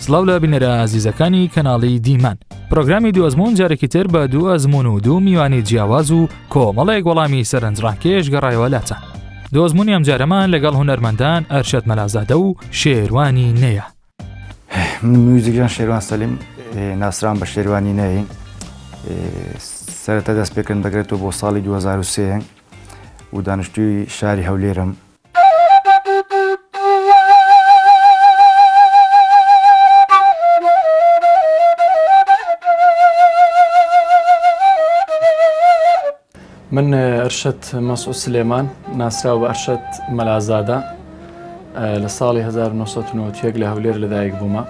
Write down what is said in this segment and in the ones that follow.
سڵاو لە بینەرە ئازیزەکانی کەناڵی دیمان. پرۆگرامی دووەزمون جارێکی تر بە دوو ئەزمون و دوو میوانی جیاواز و کۆمەڵێک وەڵامی سەرنجڕاکێش گەڕایەوە لاتە. دووەزمونی ئەم جارەمان لەگەڵ هونەرمەندان ئەرشەد مەلازادە و شێروانی نەیە. موزیکیان شێروان سەلیم ناسران بە شێروانی نەیە سەرەتا دەست پێکردن دەگرێتەوە بۆ ساڵی 2023 و دانیشتووی شاری هەولێرم. من ئەرشەد مەسعود سلێمان ناسراوە بە ئەرشەد مەلازادە لە ساڵی 1991 لە هەولێر لەدایک بوومە.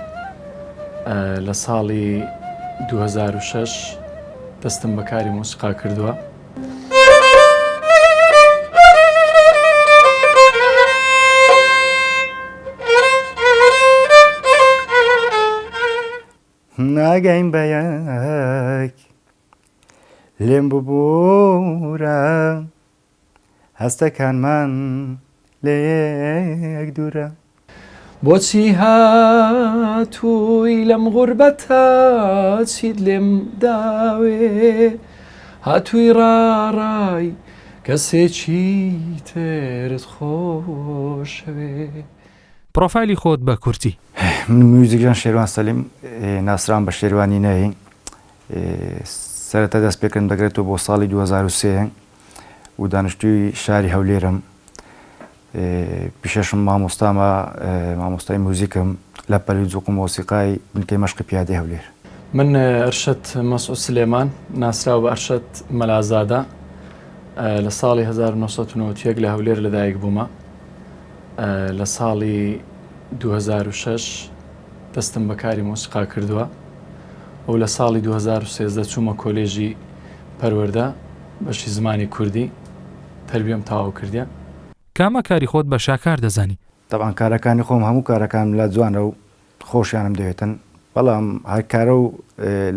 لە ساڵی 2006 دەستم بەکاری موسیقا کردووە. ناگەین بە یەک لێم ببوورە هەستەکانمان لە یەک دوورە بۆچی هاتووی لەم غوربەتە چیت لێم داوێ هاتووی ڕاڕای کەسێکی ترت خۆشەوێ. پرۆفایلی خۆت بە کورتی. من موزیکیان شێروان سەلیم ناسران بە شێروانی نەیە سەرەتا دەست پێکردن دەگرێتەوە بۆ ساڵی 2023 و دانیشتووی شاری هەولێرم. پیشەشم مامۆستای موزیکم لە پەرویز و مۆسیقای بنکەی مەشقی پیادەی هەولێر. من ئەرشەد مەسعود سلێمان ناسراوە بە ئەرشەد مەلازادە لە ساڵی 1991 لە هەولێر لەدایک بوومە. لە ساڵی 2006 دەستم بەکاری مۆسیقا کردووە و لە ساڵی 2013 چوومە کۆلێژی پەروەردە بەشی زمانی کوردی تەربیەم تەواو کردیە. کامە کاری خۆت بە شاکار دەزانی؟ طبعاً کارەکانی خۆم هەموو کارەکان لە جوانە و خۆشیانم دەوێتن، بەڵام هەر کارە و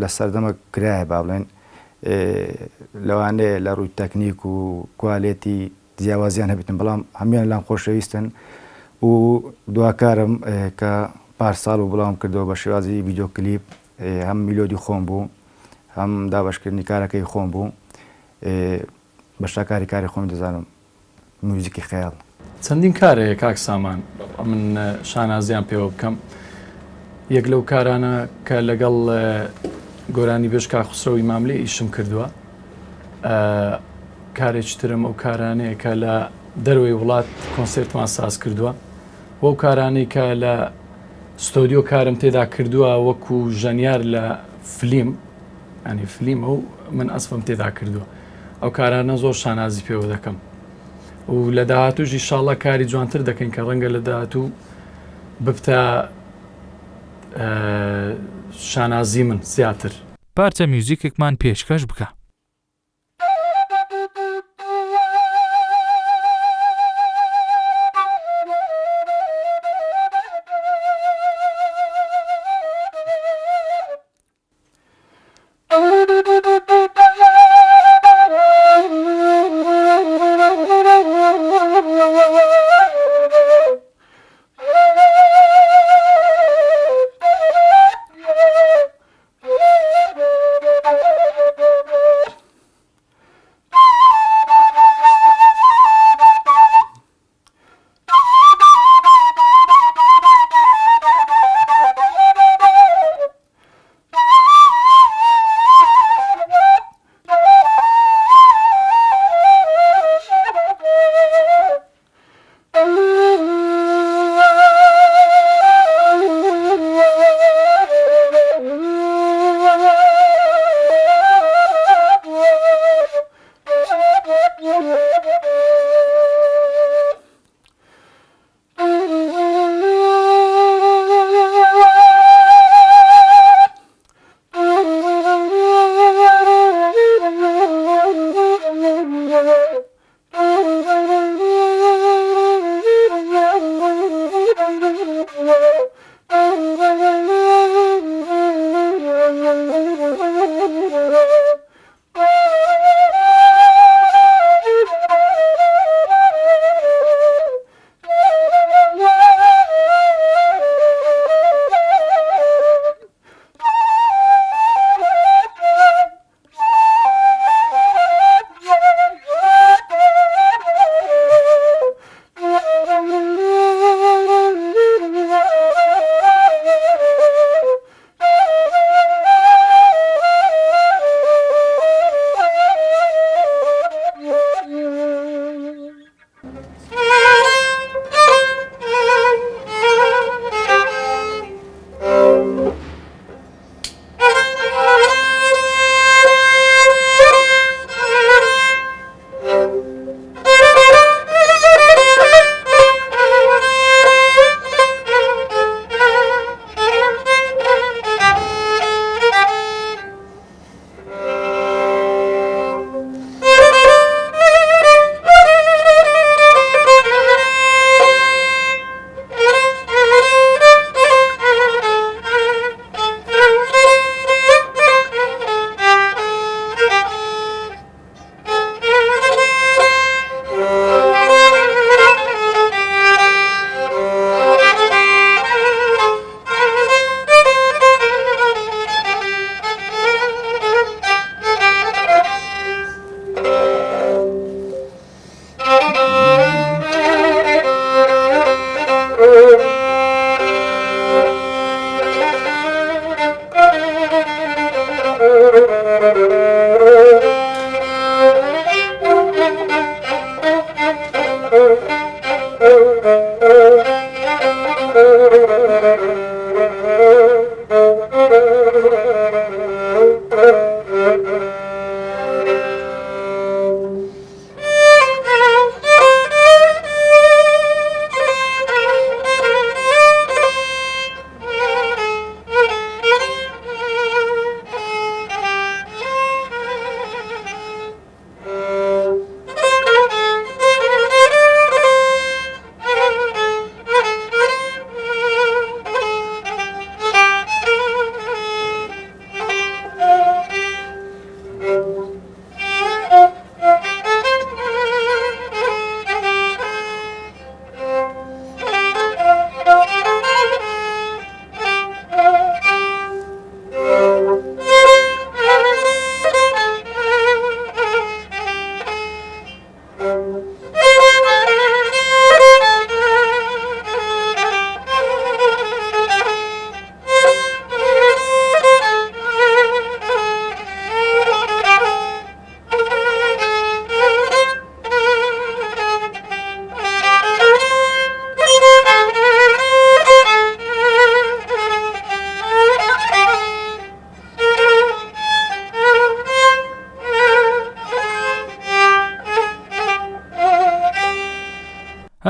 لە سەردەمە کرایە با بڵێن لەوانەیە لە ڕووی تەکنیک و کوالێتی جیاوازیان هەبێتن، بەڵام هەمیان لام خۆشەویستن و دواکارم کە پارساڵ و بڵاوم کردەوە بە شێوازی ڤیدیۆ کلیپ، هەم میلۆدی خۆم بوو هەم دابەشکردنی کارەکەی خۆم بوو. بە شاکاری کاری خۆم دەزانم موزیکی خەیاڵ. چەندین کارەیە کاک سامان من شانازیان پێوە بکەم. یەک لەو کارانە کە لەگەڵ گۆرانی بێژ کاخسرەوەی ماملێ ئیشم کردووە. کارێکی ترم ئەو کارانەیە کە لە دەروی وڵات کۆنسێرتمان ساز کردووە، بۆ کارانەی کە لە ستۆدیۆ کارم تێدا کردووە وەکو ژەنیار لە فلیم، ینی فلیمە و من ئەسفم تێدا کردووە. ئەو کارانە زۆر شانازی پێوە دەکەم و لە داهاتووش ئینشاڵڵا کاری جوانتر دەکەین کە ڕەنگە لە داهاتوو ببتە شانازی من زیاتر. پارچە میوزیکێکمان پێشکەش بکە.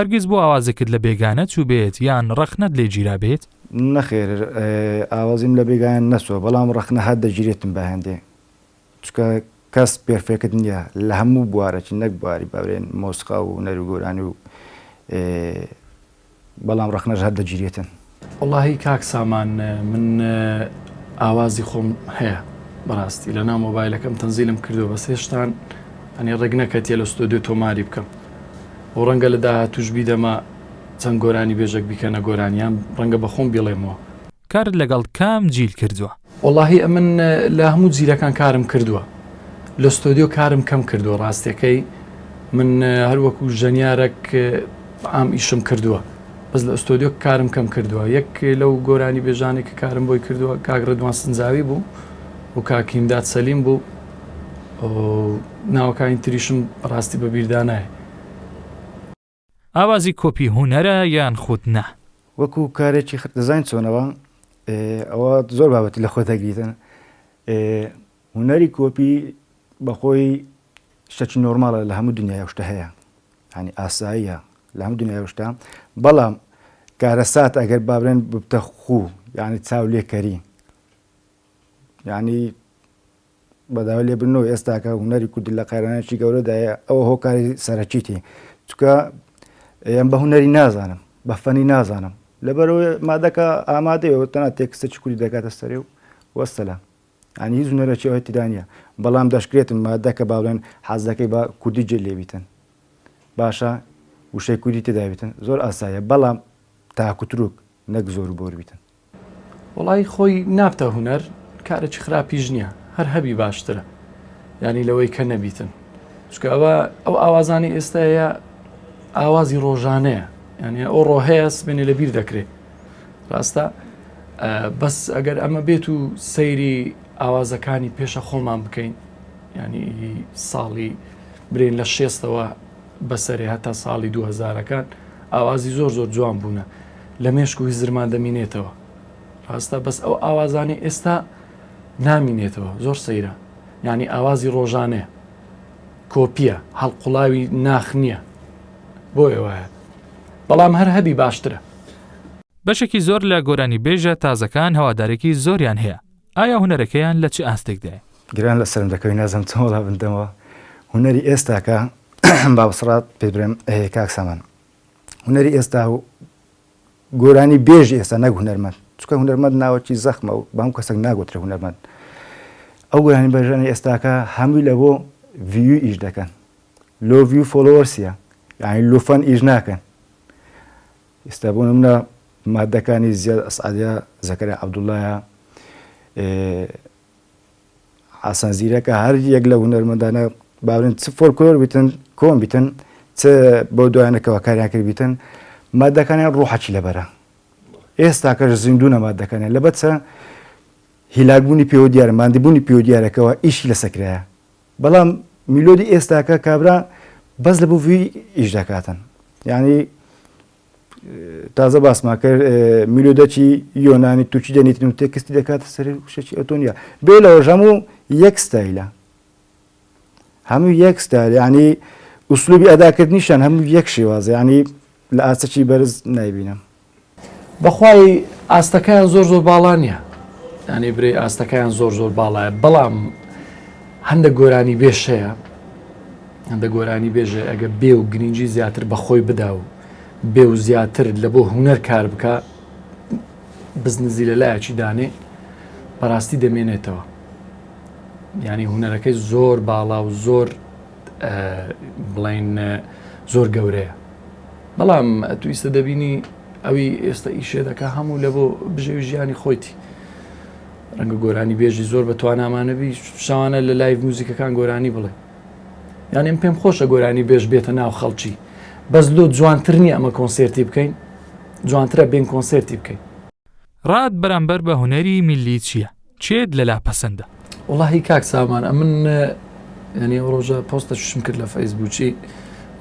هەرگیز بۆ ئاوازێکت لە بێگانە چوو بێت یان ڕەخنەت لێ گیرا بێت؟ نەخێر ئاوازیم لە بێگان نەچووە، بەڵام ڕەخنە هەر دەگیرێتم بە هەندێ، چکە کەس پێرفێکت نییە لە هەموو بوارەکی نەک بواری بەورێن مۆسیقا و هونەر و گۆرانی و بەڵام ڕەخنەش هەر دەگیرێتن. وەڵاهی کاک سامان من ئاوازی خۆم هەیە بەڕاستی لە ناو مۆبایلەکەم تەنزیلم کردو بەس هێشتان ئەنی ڕێک نەکەتیە لە ستۆدیۆ تۆماری بکەم بۆ ڕەنگە لە داهاتووش بیدەما چەند گۆرانی بێژێک بیکەنە گۆرانیان ڕەنگە بە خۆم بڵێمەوە. کارت لەگەڵ کام جیل کردووە؟ وەڵاهی ئەمن لە هەموو جیلەکان کارم کردووە، لە ستۆدیۆ کارم کەم کردووە، ڕاستیەکەی من هەروەکو ژەنیارێک ئام ئیشم کردووە، بەس لە ئستۆدیۆ کارم کەم کردووە. یەک لەو گۆرانی بێژانێک کە کارم بۆی کردووە کاک ڕەدوان سنجاوی بوو و کاکیمداد سەلیم بوو، ناوەکانی تریشم ڕاستی بە بیردا نایە. ئاوازی کۆپی هونەرە یان خودنە؟ وەکو کارێکی دەزانین چۆنەوە ئەوە زۆر بابەتی لە خۆ دەگریتن. هونەری کۆپی بەخۆی شتێکی نۆرماڵە لە هەموو دنیای شتە هەیە، هەنی ئاساییە لە هەموو دنیای شتە، بەڵام کارەسات ئەگەر بابرێن ببتە خوو یعنی چاو لێکەری، یعنی بەداوا لێبرنەوە ئێستاکە هونەری کوردی لە قایرانێکی گەورەدایە ئەوە هۆکاری سەرەکیتی، چکە ئەم بە هونەری نازانم، بە فەنی نازانم، لەبەرەوەی مادەکە ئامادەیەوە تەنها تێکستێکی کوردی دەکاتە سەرێ و وەسەلام، ئەنی هیچ هونەرێکی ئەوەی تێدا نییە، بەڵام دەشکرێتن مادەکە باڵێن حەز دەکەی بە کوردی جێ لێبیتن باشە وشەی کوردی تێدا بیتن، زۆر ئاساییە، بەڵام تاکوتروک نەک زۆر بۆر بیتن. وەڵی خۆی نابتە هونەر کارێکی خراپیش نییە، هەر هەبی باشترە، ینی لەوەی کە نەبیتن، چکە ئەو ئاوازانی ئێستاەیە ئاوازی ڕۆژانەیە، ینی ئەو ڕۆهەیەس بێنێ لە بیر دەکرێت، ڕاستە بەس ئەگەر ئەمە بێت و سەیری ئاوازەکانی پێشە خۆمان بکەین، ینی ساڵی برین لە 6ەوە بەسەرێ هەتا ساڵی 2000ەکان ئاوازی زۆر زۆر جوان بوونە، لە مێشک و هیزرمان دەمینێتەوە، ڕاستە بەس ئەو ئاوازانی ئێستا نامینێتەوە، زۆر سەیرە، ینی ئاوازی ڕۆژانەیە، کۆپیە، هەڵقوڵاوی ناخ نییە، بۆیە وایە، بەڵام هەر هەبی باشترە. بەشێکی زۆر لە گۆرانی بێژە تازەکان هەوادارێکی زۆریان هەیە، ئایا هونەرەکەیان لە چ ئاستێکدایە؟ گران لە سەرم دەکەوی نازم چۆڵا بندەمەوە، هونەری ئێستاکە بابسڕات پێ برێم کاک سامان، هونەری ئێستا و گۆرانی بێژی ئێستا نەک هونەرمەند، چکە هونەرمەند ناوەکی زەخمە و بەم کەسێک ناگوترێ هونەرمەند، ئەو گۆرانی بێژانی ئێستاکە هەمووی لە بۆ ڤیو ئیش دەکەن، لۆ ڤیو فۆلۆوەرسیە، یعنی لۆفەن ئیش ناکەن. ئێستا بۆ نمونە مادەکانی زیاد ئەسعادە زەکەریا عەبدوڵڵایە، حەسەن زیرەکە هەر یەک لە هونەرمەندانە باورن چ فۆلکلۆر بیتن کۆن بیتن چ بۆ دوایانەکەەوە کاریان کرد بیتن مادەکانیان ڕوحەکی لەبەرە، ئێستا کەش زیندوونە مادەکانیان لەبەر چە هیلاکبوونی پێوە دیارە، ماندیبوونی پێوە دیارەکەەوە ئیشی لەسەکرایە، بەڵام میلۆدی ئێستاکە کابرا بەس لە بۆ ڤی ئیش دەکاتن، یعنی تازە باسمان کرد میلۆدەکی یۆنانی تووچی دەنیتن و تێکستی دەکاتە سەر شتێکی ئەتۆنیە، بێ لەوەژ هەموو یەک ستایلە، هەموو یەک ستایل، یعنی ئوسلوبی ئەداکردنیشان هەموو یەک شێوازە، یعنی لە ئاستەکی بەرز نایبینم. بەخوای ئاستەکەیان زۆر زۆر باڵا نییە، ینی برێ ئاستەکەیان زۆر زۆر باڵایە، بەڵام هەندێک گۆرانی بێش هەیە، هەندە گۆرانی بێژە ئەگە بێ و گرنگی زیاتر بەخۆی بدا و بێ و زیاتر لە بۆ هونەر کار بکە، بزنزی لە لایەکی دانێ بەڕاستی دەمێنێتەوە، ینی هونەرەکەی زۆر باڵا و زۆر بڵین زۆر گەورەیە، بەڵام تویستە دەبینی ئەوی ئێستا ئیشێ دەکە هەموو لە بۆ بژێوی ژیانی خۆیتی، ڕەنگە گۆرانی بێژی زۆر بە توانامانەبی شەوانە لە لایڤ موزیکەکان گۆرانی بڵێ، یعنی پێم خۆشە گۆرانی بێژ بێتە ناو خەڵکی، بەس لۆ جوانتر نییە ئەمە کۆنسێرتی بکەین، جوانترە بێن کۆنسێرتی بکەین. ڕات بەرامبەر بە هونەری میلی چییە؟ چێت لەلا پەسەندە؟ وڵاهی کاک سامان ئەمن ینی ئەو ڕۆژە پۆستەشم کرد لە فەیسبووکی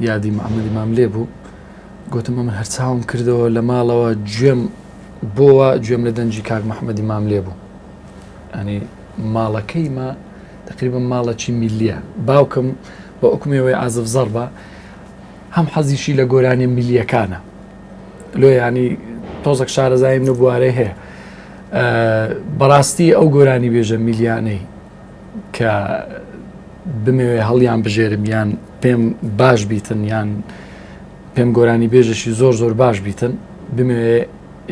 یادی محەممەدی مام لێ بوو، گوتم ئەمن هەرچاوم کردەوە لە ماڵەوە گوێم بۆوە گوێم لە دەنجی کاک محەممەدی مام لێ بوو، ینی ماڵەکەیمە تقریبا ماڵەکی میلیە، باوکم بە ئۆکمێوەی ئازف زەربە هەم حەزیشی لە گۆرانی میلیەکانە لۆ ینی تۆزێک شارەزایم لە بوارەی هەیە بەڕاستی ئەو گۆرانی بێژە میلیانەی کە بمەوێ هەڵیان بژێرم یان پێم باش بیتن یان پێم گۆرانی بێژەشی زۆر زۆر باش بیتن بمەوێ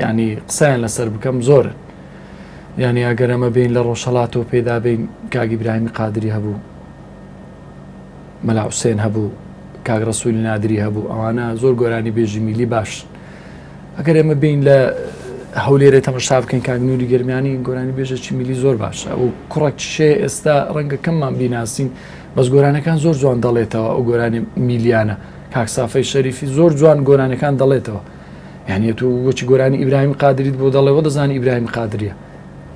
ینی قسەیان لەسەر بکەم زۆرن ینی ئەگەر ئەمە بین لە ڕۆژهەڵاتەوە پێدا بین کاک ئیبراهیمی قادری هەبوو مەلا حوسێن هەبوو کاک ڕەسوولی نادری هەبوو ئەوانە زۆر گۆرانی بێژی میلی باش ئەگەر ئێمە بین لە هەولێرە تەماشا بکەین کاک نووری گەرمیانی گۆرانی بێژەکی میلی زۆر باشە ئەو کوڕێک شێ ئێستا ڕەنگە کەممان بیناسین بەس گۆرانەکان زۆر جوان دەڵێتەوە ئەو گۆرانی میلیانە کاک سافەی شەریفی زۆر جوان گۆرانەکان دەڵێتەوە یعنی تو وەچی گۆرانی ئیبراهیمی قادریت بۆ دەڵێەوە دەزانی ئیبراهیمی قادریە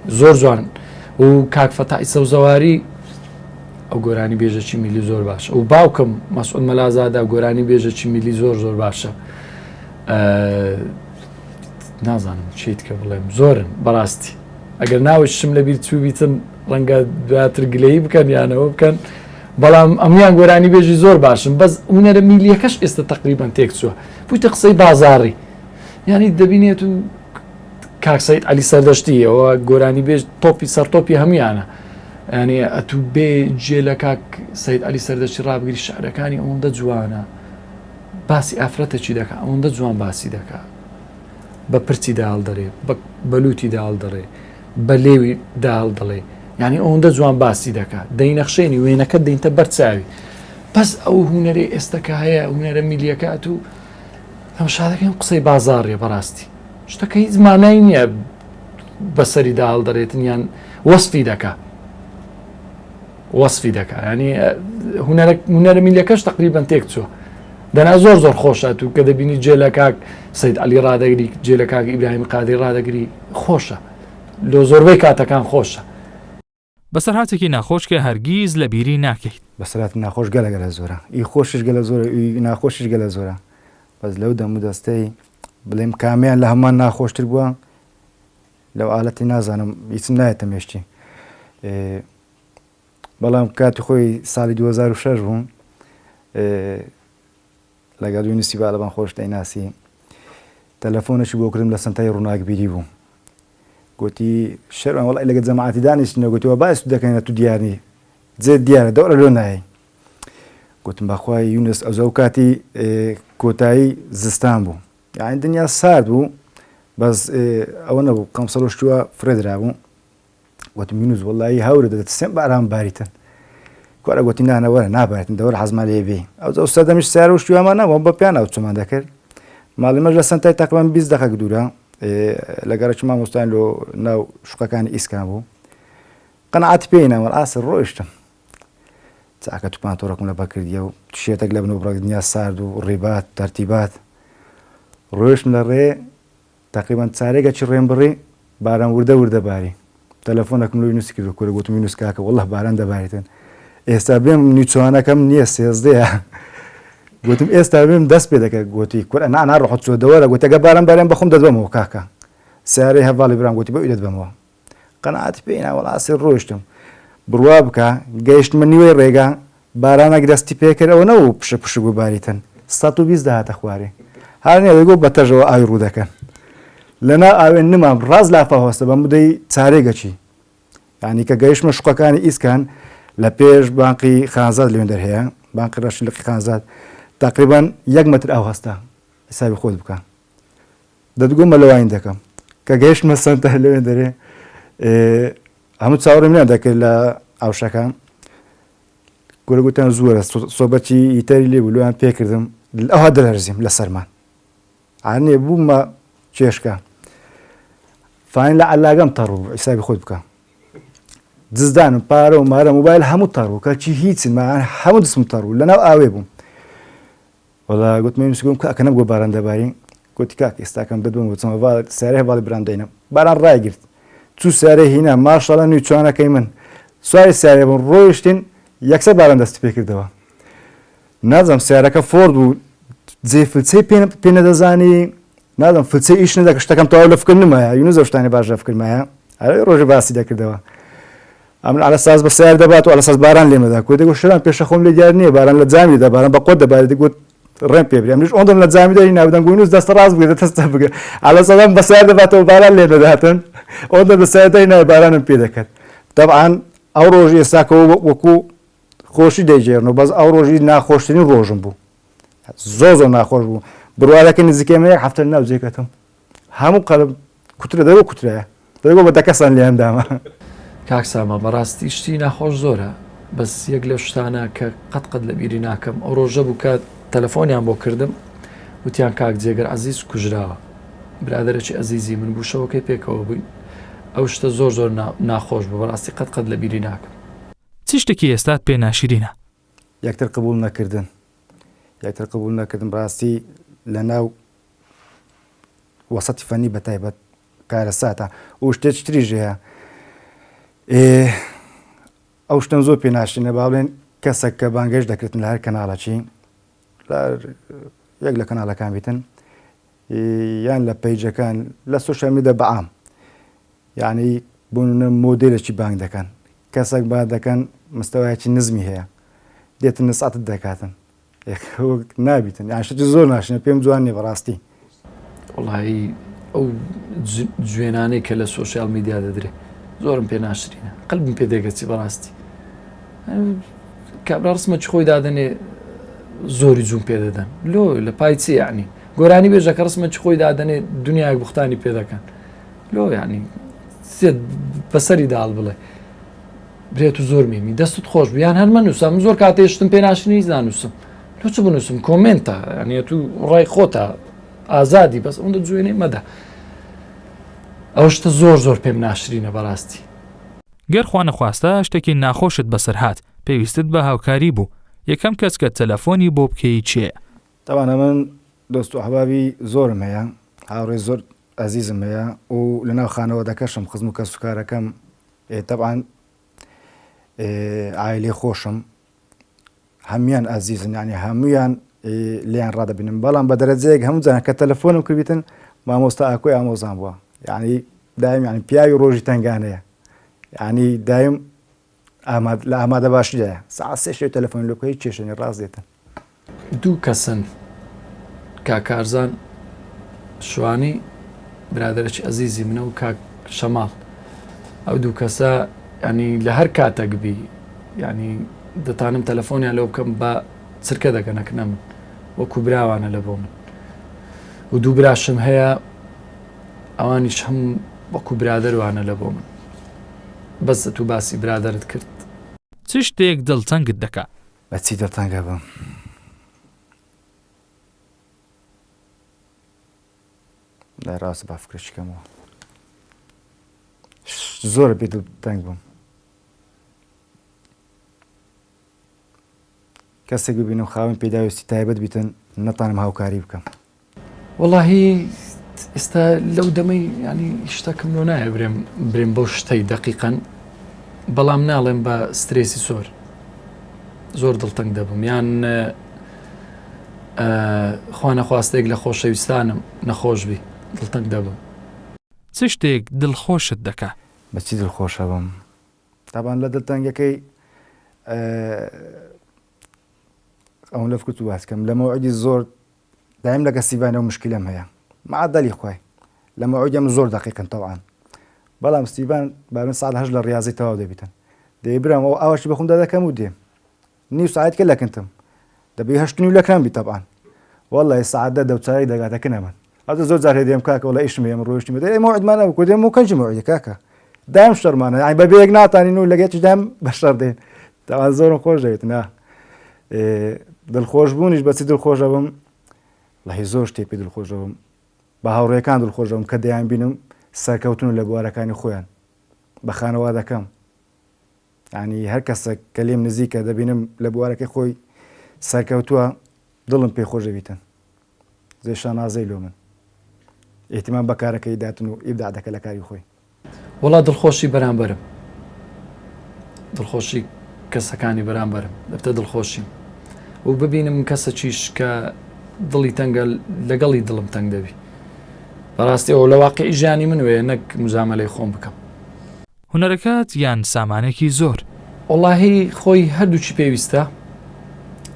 زۆر جوان و کاک فەتاحی سەوزەواری ئەو گۆرانی بێژەکی میلی زۆر باشە و باوکم مەسعود مەلازادا گۆرانی بێژەکی میلی زۆر زۆر باشە نازانم چیت کە بڵێم زۆرن بەڕاستی ئەگەر ناوشتم لەبیر چوو بیتن ڕەنگە دواتر گلەیی بکەن یانەوە بکەن بەڵام ئەمیان گۆرانی بێژی زۆر باشن بەس هونەرە میلیەکەش ئێستا تقریبان تێک چووە بوویتە قسەی بازاڕی ینی دەبینێت و کاک سەید عەلی سەردەشتی ئەوە گۆرانی بێژ تۆپی سەرتۆپی هەمویانە ینی ئەتوو بێ جێ لە کاک سەید عەلی سەردەشتی ڕابگری شعرەکانی ئەوەندە جوانە باسی ئافرەتێکی دەکات ئەوەندە جوان باسی دەکات بە پرچی داڵ دەڕێ بە بەلوتی داڵ دەڕێ بە لێوی داڵ دەڵێ ینی ئەوەندە جوان باسی دەکات دەینەخشێنی وێنەکە دەینتە بەرچاوی پس ئەو هونەرەی ئێستاکە هەیە هونەرە میلیەکات و تەماشا دەکەین قسەی بازاڕێ بەڕاستی شتەکە هیچ مانای نییە بەسەری داڵ دەڕێتن یان وەسفی دەکات ینی هونەرە میلیەکەش تقریبان تێک چووە دەنا زۆر زۆر خۆشە و کە دەبینی جێ لە کاک سەید عەلی ڕادەگری جێ لە کاک ئیبراهیمی قادری ڕادەگری خۆشە لۆ زۆربەی کاتەکان خۆشە بەسەرهاتێکی ناخۆش کە هەرگیز لە بیری ناکەیت بەسەرات ناخۆش گەلە زۆرە ئی خۆشش گەلە زۆرە ناخۆشش گەلە زۆرە بەس لەو دەم و دەستەی بڵێم کامیان لە هەمان ناخۆشتر بووە لەو ئالەتی نازانم هیچم نایەتە مێشتی بەڵام کاتی خۆی ساڵی 2006 بووم لەگەڵ یونسی بالەبان خۆشتەی ناسی تەلەفۆنێکی بۆ کردم لە سنتای ڕووناکبیری بوو گوتی شەرمان وەڵی لەگە جەماعەتی دانیشتنەوە گوتیەوە باس دەکەینە تو دیارنی جێ دیارە دەوڵە لۆ نایە گوتم بەخوای یونس ئەو کاتی کۆتایی زستان بوو یعنی دنیا سارد بوو بەس ئەوە نەبوو قەمسەڵۆشتووە فرێدرا بوو گوتم یونس وەڵی هەورە دەدەت سێم باران باریتن کۆرە گوتی نانەوەرە نابێتن دەوەر حەزما لێ بێ ئەو سەردەمیش سیارە و شتووەمان نەبووە بە پیان ئەو چۆمان دەکرد ماڵیمەش لە سنتای تقریبان 20 دقیقە دوورە لەگەڕێکی مامۆستایان لۆ ناو شوقەکانی ئیسکان بوو قەنەعەتی پێی نەوە ئاسر ڕۆیشتم چاکە توپانتۆڕەکم لە بەکردیە و شێتێک لە بنەوە بڕێک دنیا سارد و ڕێبات تەرتیبات ڕۆیشتم لە ڕێ تقریبان چارێکێکی ڕێم بڕی باران وردە باری تەلەفۆنەکەم لۆ یونوسی کرد کۆرە گوتم یونس کاکە وەڵڵە باران دەباریتن ئێستا بێم نیچوانەکەم نییە سێزدەیە گوتم ئێستا بێم دەست پێ دەکە گوتی کورە ناڕۆحەت چۆدەوەرە گوتەگە باران بارێن بەخۆم دەدبمەوە کاکە سیارەی هەڤاڵی برام گوتی بە ئەوی دەدبمەوە قەنەعەتی پێی ناوەڵ ئاسێ ڕۆیشتم بڕوا بکە گەیشتمە نیوەی ڕێگا بارانێک دەستی پێکرد ئەوە نەوە پشە بوو باریتن 120 داهاتە خوارێ هەرنێ دەگۆ بەتەژەوە ئاوی ڕوو دەکەن لەنا ئاوێن نمام ڕاز لافە هۆستە بە مودەی چارێگەچی یعنی کە گەیشتمە شوقەکانی ئیسکان لە پێش بانقی خانزاد لێن دەرهەیە بانقی ڕەشلقی خانزاد تقریبان 1 متر ئاو هەستا حسابی خۆت بکە دەدگۆمە لەوین دەکەم کە گەیشتمە سنتە لەوێن دەرێ هەموو چاوەڕێم لێن دەکرد لە ئاوشەکان گۆرە گوتیان زۆرە سۆبەتی ئیتەری لێ بوو لەویان پێکردم ئەوها دەلەرزیم لە سەرمان هەرنێ بوومە چێشکە فاین لە عەلاگەم تەڕوو حسابی خۆت بکە دزدانم پارە و مارە موبایل هەموو تەڕوو کەچی هیچن هەموو دسم تەڕوو لەناو ئاوێ بووم وەڵا گوتمە نووسگوم کە نەبووە باران دەباری گوتی کاک ئێستاکەم دەدوم وچمە سارەی هەواڵی برام دەینم باران ڕایگرت چوو سارەی هینا ماشەڵە نیوچوانەکەی من سواری سارێ بوون ڕۆیشتین یەکسەر باران دەستی پێکردەوە نازانم سیارەکە فۆرد بوو جێ فلچەی پێ نەدەزانی نازانم فلچەی ئیش نەدەکە شتەکەم تەواو لە فکر نمایە یونس ئەو شتانی باش لە فکرمایە ئەرەی ڕۆژی باسی دەکردەوە ئەمن ئالەساز بە سیار دەبات و ئەلەساز باران لێ نەدا کۆ دەگوت شەران پێشە خۆم لێ دیار نییە باران لە جامی دەباران بە قۆت دەبارێت دەگوت ڕێم پێ برێ منیش ئۆندم لە جامیدەری ناودەنگ و نووس دەستە ڕاست بگە دەستە بگە ئالە سەدەم بەسەر دەباتەوە باران لێ دەداتن ئۆندە بەسەردەی نای بارانم پێ دەکات طبعاً ئەو ڕۆژی ئێستاکەەوە وەکو خۆشی دەیجێڕنەوە بەس ئەو ڕۆژی ناخۆشترین ڕۆژم بوو زۆر ناخۆش بوو بڕوارەکە نزیکەمەیە هەفتە ناو جێکەتم هەموو قەلب کوترە دەوە کوترەیە دەگۆ بە دەکەسان لێندامە کاکسامە بەڕاستی شتی ناخۆش زۆرە بەس یەک لە شتانە کە قەت لە بیری ناکەم ئەو ڕۆژە بوو کە تەلەفۆنیان بۆ کردم وتیان کاک جێگەر عەزیز کوژراوە برادەرێکی عەزیزی من بوو شەوەکەی پێکەوە بووین ئەو شتە زۆر ناخۆش بوو بەڕاستی قەت لە بیری ناکەم چی شتێکی ئێستات پێ ناشرینە یەکتر قبول نەکردن ڕاستی لە ناو وەسەتی فەنی بەتایبەت کارە ساتە و شتێک تریژ هەیە ئەو شتم زۆر پێ ناشرینە با بڵێن کەسێک کە بانگەشت دەکرێتن لە هەر کەناڵەچی یەک لە کەناڵەکان بیتن یان لە پەیجەکان لە سۆشیال میدیا بەعام یعنی بوونە مۆدێلێکی بانگ دەکەن کەسێک با دەکەن مستەوایەکی نزمی هەیە دێتن نسعەتت دەکاتن نابیتن یان شتی زۆر ناشرینە پێم جوان نیە بەڕاستی وڵی ئەو جوێنانەی کە لە سۆشیال میدیا دەدرێ زۆرم پێ ناشرینە قەلبم پێ دەگەچی بەڕاستی کابرا ڕسمەکی خۆی دادەنێ زۆری جوون پێ دەدەن لۆ لە پای چی یعنی گۆرانی بێژەکە ڕسمەکی خۆی دادەنێ دنیای بوختانی پێ دەکەن لۆ یعنی بەسەری داڵ بڵێ برێت و زۆر میمی دەستت خۆش بیان هەرمە نووسم زۆر کاتێشتم پێ ناشرینی زانووسم لۆ چ بنووسم کۆمنتە یعنی تو ڕای خۆتە ئازادی بەس ئەوەندە جوێنێ مەدە ئەو شتە زۆر پێم ناشرینە بەڕاستی گەر خوا نەخواستە شتێکی ناخۆشت بەسەر هات پێویستت بە هاوکاری بوو یەکەم کەس کە تەلەفۆنی بۆ بکەی چێ تاوانە من دۆست و ئەحبابی زۆرم هەیە هاوڕێی زۆر ئەزیزم هەیە و لەناو خانەوە دەکەشم خزم و کەسوکارەکەم طبعاً عایلێ خۆشم هەمویان ئازیزن یعنی هەمویان لیان ڕادەبینم بەڵام بە دەرەجەیەک هەموو جاران کە تەلەفۆنم کردبیتن مامۆستا ئاکۆی ئامۆزان بووە یعنی دایم یعنی پیاوی ڕۆژی تنگانەیە یعنی دایم لە ئامادە باشیدایە ساعت سێ شەوی تەلەفۆن لۆ بکە هیچ کێشەی ڕاست دێتن دوو کەسن کاکارزان شوانی برادەرێکی ئەزیزی منە و کاک شەماڵ ئەو دوو کەسە ینی لە هەر کاتێک بی ینی دەتانم تەلەفۆنیان لەو بکەم بە چرکە دەگەنەکە من وەکو براوانە لە بۆ من و دوو براشم هەیە ئەوانیش هەم وەکو برادەروانە لە بۆ من بەس تو باسی برادرت کرد چ شتێک دڵتەنگت دەکات بەچی دڵتەنگە بم لە ڕاست با فکرشکەمەوە زۆر بێ دڵتەنگ بووم کەسێک ببینم خاوەن پێداویستی تایبەت بیتن نەتانم هاوکاری بکەم وەڵاهی ئێستا لەو دەمەی ینی شتەکەم لۆ نایە برێم بەو شتەی دەقیقەن بەڵام ناڵێم بە سترێسی زۆر دڵتەنگ دەبم یان خوا نەخواستێک لە خۆشەویستانم نەخۆش بی دڵتەنگ دەبم چ شتێک دڵخۆشت دەکات بەچی دڵخۆشە بم تابان لە دڵتەنگەکەی ئەو لە فکرت و باسکەم لە مەوعیدی زۆر دایم لەگە سیڤانە و مشکلم هەیە معدەلی خوای لە مەوعیدەم زۆر دقیقن تەوعان بەڵام سیڤان با من ساعت هەشت لە ڕاضی تەواو دەبیتن دەیبرم ئەو ئاواشی بەخۆمدا دەکەم و دێم نیو ساعت کە لەکنتم دەبێ هەشت و لەکرام بی تەبعان وەڵی ساعت دەوچاری دەگاتەکە نەمن ئەو زۆر جار هێدێم کاکە وڵی ئیشم هەیە ڕۆیشتی مەدە مەوعیدمانە بکۆ دێم و کەنجی مەوعیدە کاکە دایم شەرمانە ئای بەبێ یەک ناتانین و لەگەیەکیش دایم بەشەر دێن تاوان زۆرم خۆش دەوێت نا دڵخۆش بوونیش بەچی دڵخۆشە بم لەهی زۆر شتێ پێ دڵخۆشە بم بە هاوڕێکان دڵخۆشە بم کە دەیان بینم سەرکەوتن لە بوارەکانی خۆیان بە خانەوادەکەم ینی هەر کەسێک کە لێم نزیکە دەبینم لە بوارەکەی خۆی سەرکەوتووە دڵم پێ خۆش دەبیتن زێشان نازەی لۆ من ئێتیمان بەکارەکەی داتن و ئیبدا دەکە لە کاری خۆی وڵا دڵخۆشی بەرامبەرم دڵخۆشی کەسەکانی بەرامبەرم دەبتە دڵخۆشیم و ببینم کەسە چیش کە دڵی تەنگە لەگەڵی دڵم تەنگ دەبی بەڕاستی ئەو لە واقعی ژیانی من وێ نەک مزامەلەی خۆم بکەم هونەرەکەت یان سامانێکی زۆر وەڵاهی خۆی هەردووچی پێویستە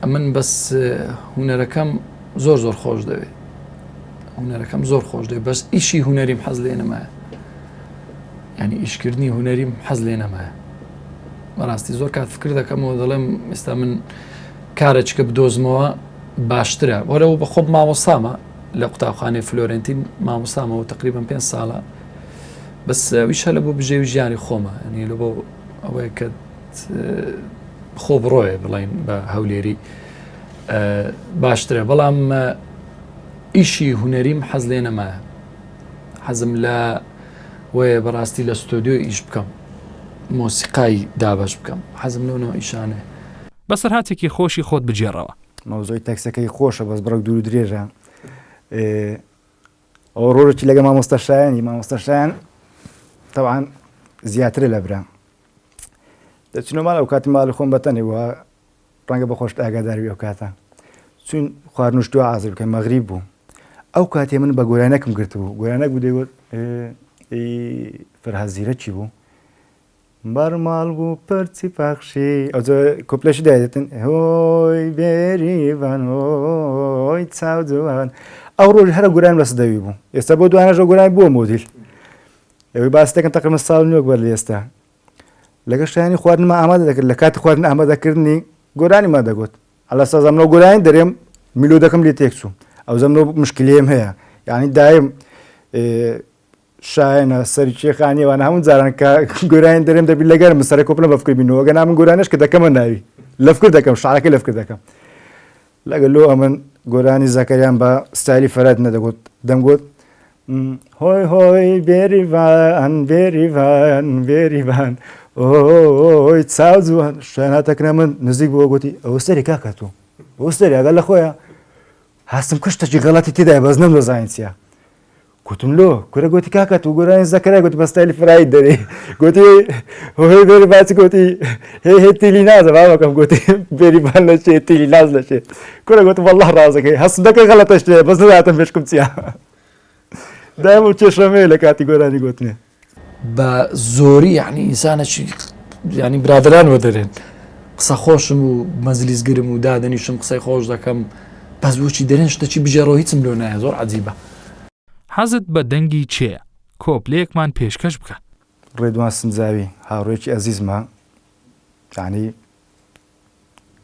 من بەس هونەرەکەم زۆر خۆش دەوێت هونەرەکەم زۆر خۆش دەوێت بەس ئیشی هونەریم حەز لێ نەمایە ینی ئیشکردنی هونەریم حەز لێ نەمایە بەڕاستی زۆر کات فکر دەکەمەوە دەڵێم ئێستا من کارێککە بدۆزمەوە باشترە وەرەوە بە خۆم مامۆستامە لە قوتابخانەی فلۆرنتین مامۆستامەوە تقریبان 5 ساڵە بەس ویشە لە بۆ بژێوی ژیانی خۆمە ینی لە بۆ ئەوەیە کە خۆ بڕۆیە بڵین بە هەولێری باشترە بەڵام ئیشی هونەریم حەز لێ نەمایە حەزم لە وەیە بەڕاستی لە ستۆدیۆ ئیش بکەم مۆسیقای دابش بکەم حەزم لەونەوە ئیشانێ بەسەرهاتێکی خۆشی خۆت بجێڕەوە مەوزۆی تەکسەکەی خۆشە بەس بڕک دوور و درێژە ئەو ڕۆژێکی لەگە مامۆستاشایان تەوان زیاترە لە برا دەچنەوە ماڵ ئەو کاتی ماڵی خۆم بەتەنێ وە ڕەنگە بە خۆشت ئاگاداروی ئەو کاتە چون خواردنوشتووە ئازر بکەم مەغریب بوو ئەو کاتێ من بە گۆرانەکم گرتبوو گۆرانەک بوو دەیوت فەرهەزیرە چی بوو بەرماڵ بوو پەرچی پاخشی ئەو کۆپلەشی دایدێتن هۆی بێریڤان هۆی چاو جوان ئەو ڕۆژ هەرە گۆران بەس دەوی بوو ئێستا بۆ دوانەژە گۆرانی بووە مۆدیل ئەوەی باس دەکەن تەقریباً ساڵ نوێک بەر لە ئێستا لەگە شایانی خواردنمە ئامادە دەکرد لە کاتی خواردن ئامادەکردنی گۆرانی ما دەگوت ئەلە سازەمنەوە گۆرانی دەرێم میلۆ دەکەم لێ تێکچوو ئەو زەمنەوە مشکلێم هەیە یعنی دایم شایەنە سەری چێخانیێوانە هەموو جاران کە گۆرانی دەرێم دەبی لەگەرم سەرە کۆپلە بەفکر بینەوە گەنا من گۆرانش کە دەکەمە ناوی لەفکر دەکەم شعرەکەی لەفکر دەکەم لەگەڵ لۆ ئەمن گۆرانی زەکەریان بە ستایلی فەرەد نەدەگوت دەمگوت هۆی هۆی بێریڤان بێریڤان بێریڤان ئۆی چاو جوان شوێناتەکرە من نزیک بۆ گوتی ئەوە سەری کاکەتۆ ئەوە سەری ئەگەر لە خۆیە هەستم کشتێکی غەڵەتی تێدای بەس نەمدەزانین چییە گوتم لۆ کورە گوتی کاکەت و گۆرانی زەکەرای گوتی بە ستایلی فرایی دەرێ گوتی هۆی بێری باچی گوتی هێ تیلی نازە باوەکەم گوتی بێریڤان لە چێ تیلی ناز لە چێ کورە گوتی وەڵڵاه ڕازەکەی هەستم دەکەی غەڵەتەش لێ بەس نەداتم پێشکم چییە دایم و کێشەمەیە لە کاتی گۆرانی گوتنێ بە زۆری یعنی ئینسانێکی ینی برادرانوە دەرێن قسە خۆشم و مەزلیزگرم و دادەنیشم قسەی خۆش دەکەم بەس بۆچی دەرێن شتێکی بژێڕۆ هیچم لۆ نایە زۆر عەجیبە حەزت بە دەنگی چێە کۆپلەیەکمان پێشکەش بکە ڕێدوان سنجاوی هاوڕێکی ئەزیزمە یعنی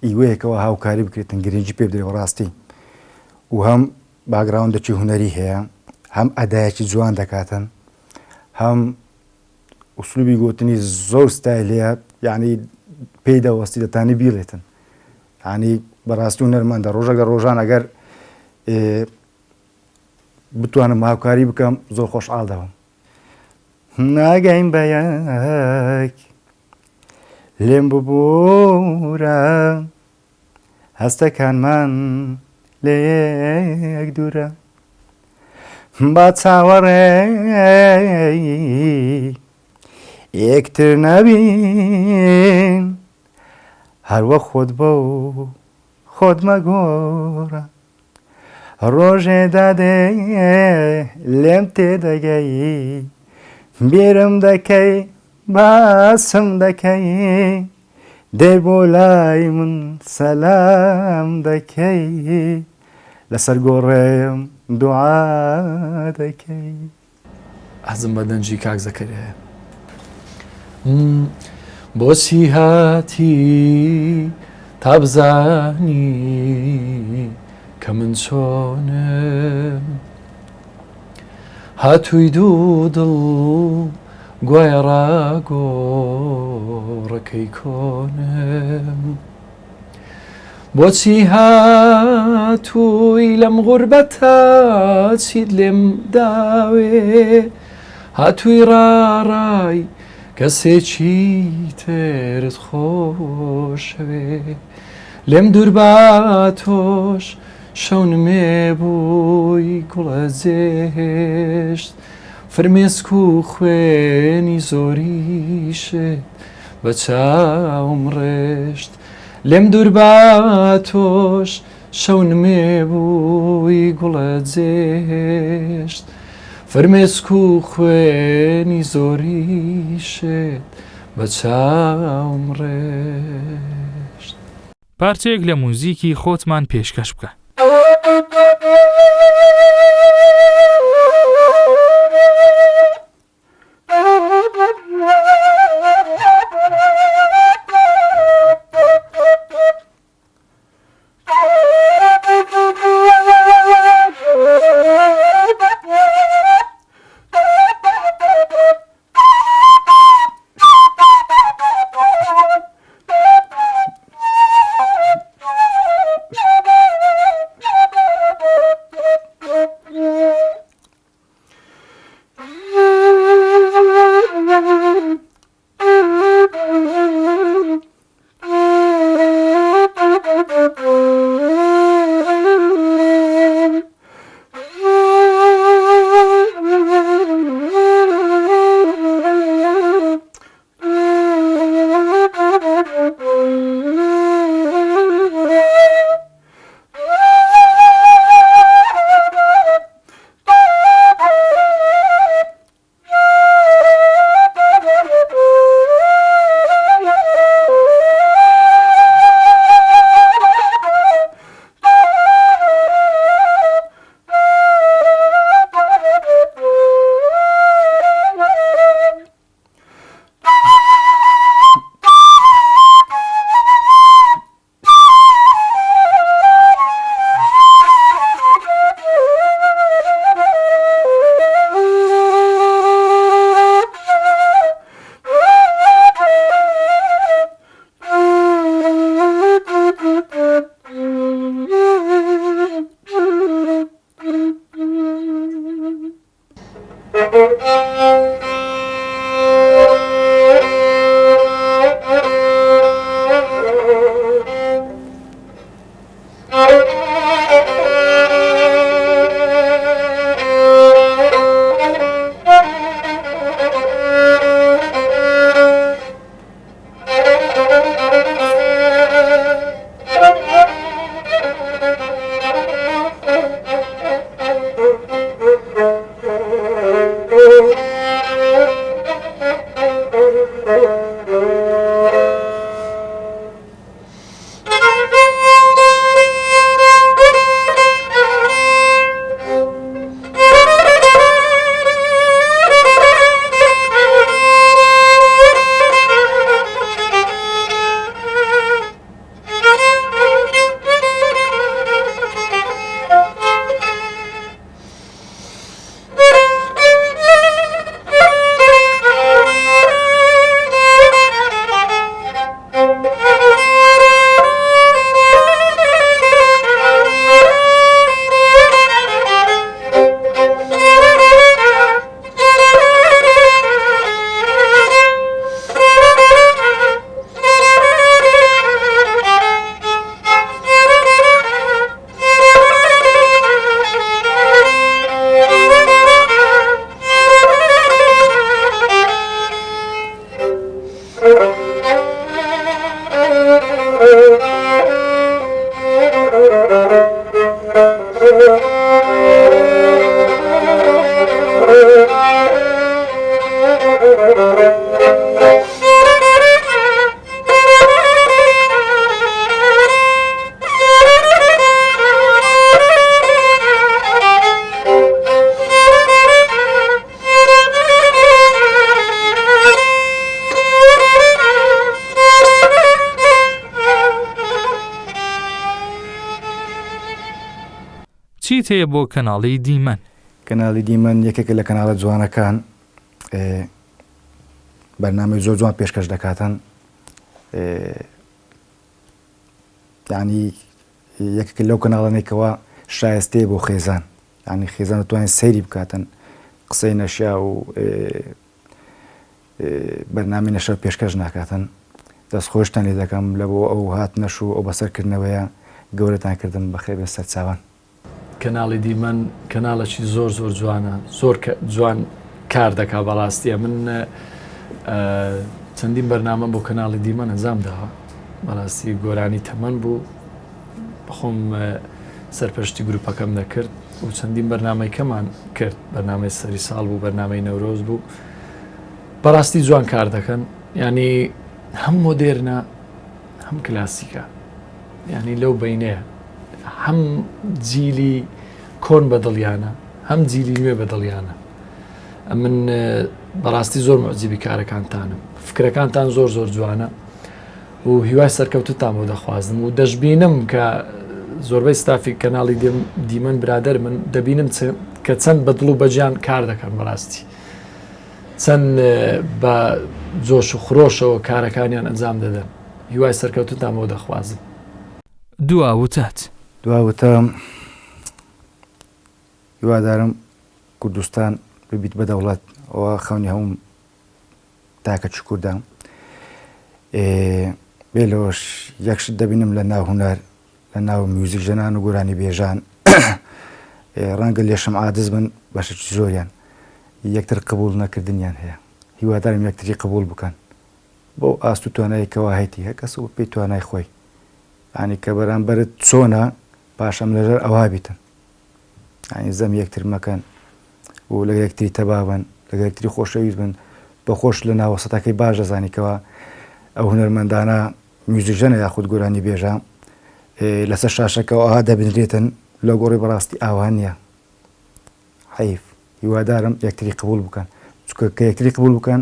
ئیوەیەکەوە هاوکاری بکرێتن گرنگی پێ بدرێ ڕاستی و هەم باگراوندێکی هونەری هەیە هەم ئەدایەکی جوان دەکاتن هەم ئوسلوبی گوتنی زۆر ستایلەیە یعنی پێی دەوەستی دەتانی بیڵێتن یعنی بەڕاستی و نەرمەندە ڕۆژێک لە ڕۆژان ئەگەر بتوانم هاوکاری بکەم زۆر خۆشحاڵ دەبم ناگەین بە یەک لێم ببوورە هەستەکانمان لە یەک دوورە با چاوەڕێی یەکتر نەبین هەروە خۆت بە و خۆت مەگۆڕە ڕۆژێ دادێ لێم تێدەگەی بیرم دەکەی باسم دەکەی دەی بۆ لای من سەلام دەکەی لەسەر گۆڕێم دوعا دەکەی حەزم بە دەنجی کاک زەکەریایە بۆچی هاتی تا بزانی کە من چۆنم هاتووی دوو دڵ گوایە ڕاگۆڕەکەی کۆنم بۆچی هاتووی لەم غوربەتە چیت لێم داوێ هاتووی ڕاڕای کەسێکی ترت خۆشەوێ لێم دوور با تۆش شەونمێ بووی گوڵە جێهێشت فرمێسک و خوێنی زۆریشت بە چاوم ڕێشت لێم دوور با تۆش شەونمێ بووی گوڵە جێهێشت فرمێسک و خوێنی زۆریشت بە چاوم ڕێشت پارچەیەک لە موزیکی خۆتمان پێشکەش بکە. چیت هەیە بۆ کەناڵی دیمەن؟ کەناڵی دیمەن یەکێکە لە کەناڵە جوانەکان، بەرنامەی زۆر جوان پێشکەش دەکاتن. یعنی یەکێک لەو کەناڵانێکەوە شایستەیە بۆ خێزان، یعنی خێزان دەتوانین سەیری بکاتن، قسەی نەشیا و بەرنامی نەشە پێشکەش ناکاتن. دەستخۆشتان لێ دەکەم لە بۆ ئەو هاتنەش و ئەو بەسەرکردنەوەیە گەورەتان کردم بەخێر بە سەرچاوان. کەناڵی دیمەن کەناڵێکی زۆر زۆر جوانە، زۆر جوان کار دەکا. بەڕاستیە من چەندین بەرنامە بۆ کەناڵی دیمەن ئەنجامداوە، بەڕاستی گۆرانی تەمەن بوو، بەخۆم سەرپەرشتی گروپەکەم دەکرد و چەندین بەرنامەی کەمان کرد، بەرنامەی سەری ساڵ بوو، بەرنامەی نەورۆز بوو. بەڕاستی جوان کار دەکەن، ینی هەم مۆدێرنە هەم کلاسیکە، ینی لەو بینەیە هەم جیلی کۆن بە دڵیانە هەم جیلی نوێ بە دڵیانە. من بەڕاستی زۆر مەعجیبی کارەکانتانم، فکرەکانتان زۆر زۆر جوانە و هیوای سەرکەوتتان بۆ دەخوازم و دەشبینم کە زۆربەی ستافی کەناڵی دیمەن برادر من دەبینم کە چەند بە دڵ و بەجیان کار دەکەن بەڕاستی چەند بە جۆش و خرۆشەوە کارەکانیان ئەنجام دەدەن. هیوای سەرکەوتتان بۆ دەخوازم. دواوتات دواوتە هیوادارم کوردستان ببیت بە دەوڵەت ئەوە خەونی هەموو تاکە چ کوردان بێ لەوەش یەکشت دەبینم لە ناو هونەر لە ناو میوزیک ژەنان و گۆرانی بێژان ڕەنگە لێشم عادز بن بەشێکی زۆریان یەکتر قبول نەکردنیان هەیە. هیوادارم یەکتری قبول بکەن بۆ ئاست و تواناییکەوە هەیەی هەیە کەس و پێی توانای خۆی ینی کە بەرامبەرت چۆنە پاشەم لەژەر ئەوا بیتن ینی زەم یەکتر مەکەن و لە یەکتری تەبابن لە یەکتری خۆشەویست بن بەخۆش لە ناوەسەتەکەی باش دەزانیکەوە ئەو هونەرمەندانە میوزیکژەنە یاخود گۆرانی بێژە لەسەر شاشەکەەوە ئاها دەبنرێتن لە گۆڕی بەڕاستی ئاوان نییە. حەیف هیوادارم یەکتری قبول بکەن چکە کە یەکتری قبول بکەن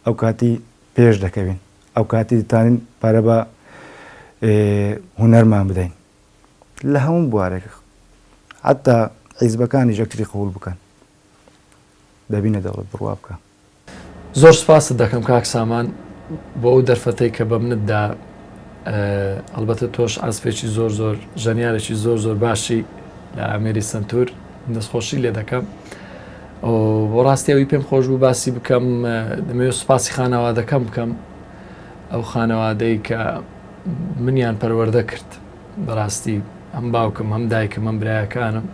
ئەو کاتی پێش دەکەوین ئەو کاتی دەتوانین پارە بە هونەرمان بدەین لە هەموو بوارێک حتا حیزبەکانی یەکتری قبول بکەن دەبینە دەوڵەت بڕوا بکە. زۆر سپاست دەکەم کاک سامان بۆ ئەو دەرفەتەی کە بە منتدا ئەلبەتە تۆش ئاسپێکی زۆر زۆر ژەنیارێکی زۆر زۆر باشی لە ئامێری سنتور دەستخۆشی لێ دەکەم. بۆ ڕاستی ئەوی پێم خۆش بوو باسی بکەم دەمەوێت سوپاسی خانەوادەکەم بکەم ئەو خانەوادەی کە منیان پەروەردە کرد بەڕاستی هەم باوکم هەم دایکم هەم برایەکانم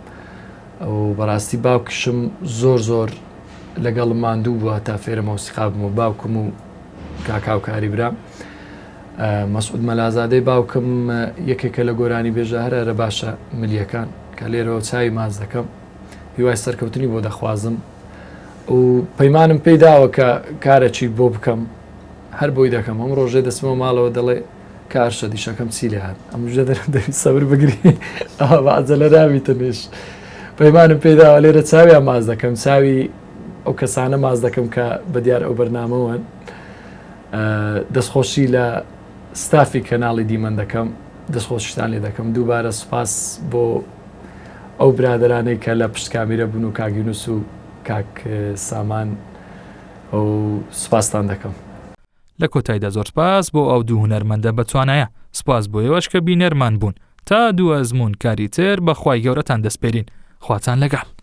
ئەو بەڕاستی باوکشم زۆر زۆر لەگەڵم ماندوو بووە تا فێرە مۆسیقا بم و باوکم و کاکاو کاری برام مەسعود مەلازادەی باوکم یەکێکە لە گۆرانی بێژە هەرە باشە ملیەکان کە لێرەوە چاوی ماز دەکەم هیوای سەرکەوتنی بۆ دەخوازم و پەیمانم پێیداوە کە کارێکی بۆ بکەم هەر بۆی دەکەم هەم ڕۆژێ دەستمەوە ماڵەوە دەڵێ کار شەدی شەکەم چی لێ هات ئەم ژە دەرم دەوی سەبر بگری بەعجە لە ناویتە نوێش پەیمانم پێیداوە لێرە چاویان ماز دەکەم چاوی ئەو کەسانە ماز دەکەم کە بەدیار ئەو بەرنامەوەن دەستخۆشی لە ستافی کەناڵی دیمەن دەکەم دەستخۆشیتان لێ دەکەم دووبارە سوپاس بۆ ئەو برادرانەی کە لە پشت کامیرە بوون و کاگینوس و کاک سامان ئەو سوپاستان دەکەم. لە کۆتاییدا زۆر سپاس بۆ ئەو دوو هونەرمەندە بەتوانایە سپاس بۆ ئێوەش کە بینەرمان بوون تا دوو ئەزمون کاری تر بەخوای گەورەتان دەسپێرین خواتان لەگەڵ.